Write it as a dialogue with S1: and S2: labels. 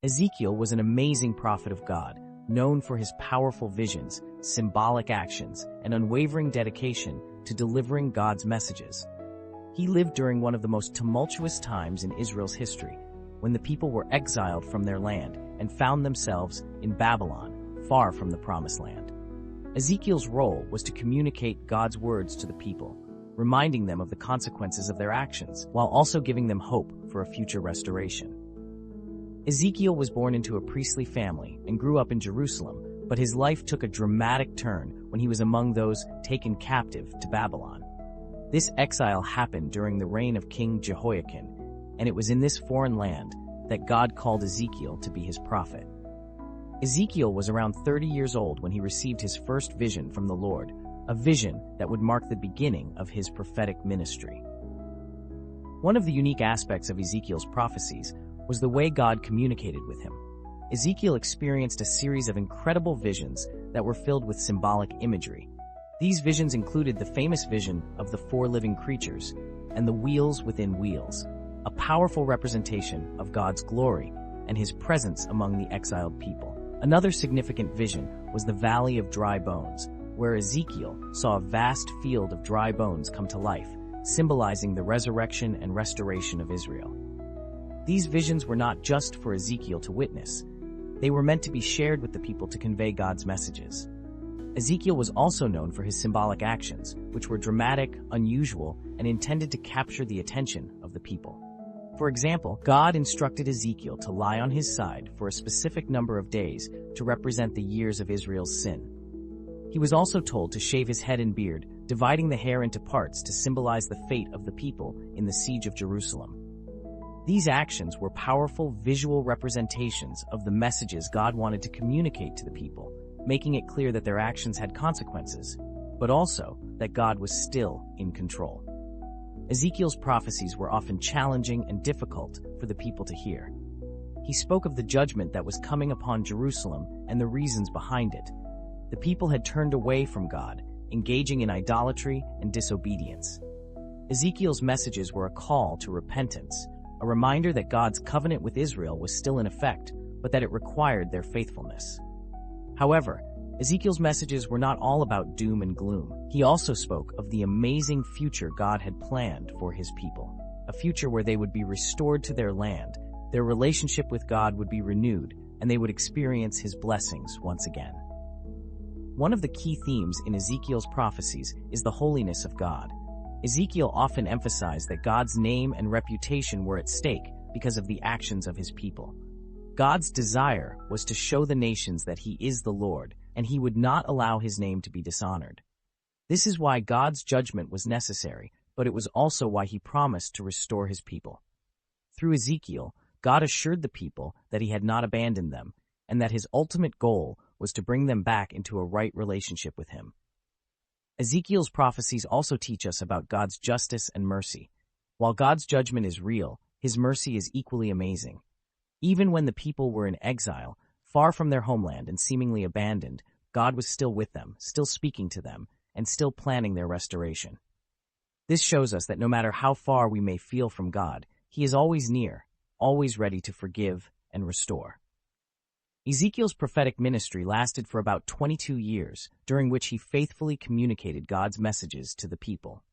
S1: Ezekiel was an amazing prophet of God, known for his powerful visions, symbolic actions, and unwavering dedication to delivering God's messages. He lived during one of the most tumultuous times in Israel's history, when the people were exiled from their land and found themselves in Babylon, far from the Promised Land. Ezekiel's role was to communicate God's words to the people, reminding them of the consequences of their actions, while also giving them hope for a future restoration. Ezekiel was born into a priestly family and grew up in Jerusalem, but his life took a dramatic turn when he was among those taken captive to Babylon. This exile happened during the reign of King Jehoiakim, and it was in this foreign land that God called Ezekiel to be his prophet. Ezekiel was around 30 years old when he received his first vision from the Lord, a vision that would mark the beginning of his prophetic ministry. One of the unique aspects of Ezekiel's prophecies was the way God communicated with him. Ezekiel experienced a series of incredible visions that were filled with symbolic imagery. These visions included the famous vision of the four living creatures and the wheels within wheels, a powerful representation of God's glory and his presence among the exiled people. Another significant vision was the Valley of Dry Bones, where Ezekiel saw a vast field of dry bones come to life, symbolizing the resurrection and restoration of Israel. These visions were not just for Ezekiel to witness. They were meant to be shared with the people to convey God's messages. Ezekiel was also known for his symbolic actions, which were dramatic, unusual, and intended to capture the attention of the people. For example, God instructed Ezekiel to lie on his side for a specific number of days to represent the years of Israel's sin. He was also told to shave his head and beard, dividing the hair into parts to symbolize the fate of the people in the siege of Jerusalem. These actions were powerful visual representations of the messages God wanted to communicate to the people, making it clear that their actions had consequences, but also that God was still in control. Ezekiel's prophecies were often challenging and difficult for the people to hear. He spoke of the judgment that was coming upon Jerusalem and the reasons behind it. The people had turned away from God, engaging in idolatry and disobedience. Ezekiel's messages were a call to repentance, a reminder that God's covenant with Israel was still in effect, but that it required their faithfulness. However, Ezekiel's messages were not all about doom and gloom. He also spoke of the amazing future God had planned for his people, a future where they would be restored to their land, their relationship with God would be renewed, and they would experience his blessings once again. One of the key themes in Ezekiel's prophecies is the holiness of God. Ezekiel often emphasized that God's name and reputation were at stake because of the actions of his people. God's desire was to show the nations that he is the Lord, and he would not allow his name to be dishonored. This is why God's judgment was necessary, but it was also why he promised to restore his people. Through Ezekiel, God assured the people that he had not abandoned them, and that his ultimate goal was to bring them back into a right relationship with him. Ezekiel's prophecies also teach us about God's justice and mercy. While God's judgment is real, his mercy is equally amazing. Even when the people were in exile, far from their homeland and seemingly abandoned, God was still with them, still speaking to them, and still planning their restoration. This shows us that no matter how far we may feel from God, he is always near, always ready to forgive and restore. Ezekiel's prophetic ministry lasted for about 22 years, during which he faithfully communicated God's messages to the people.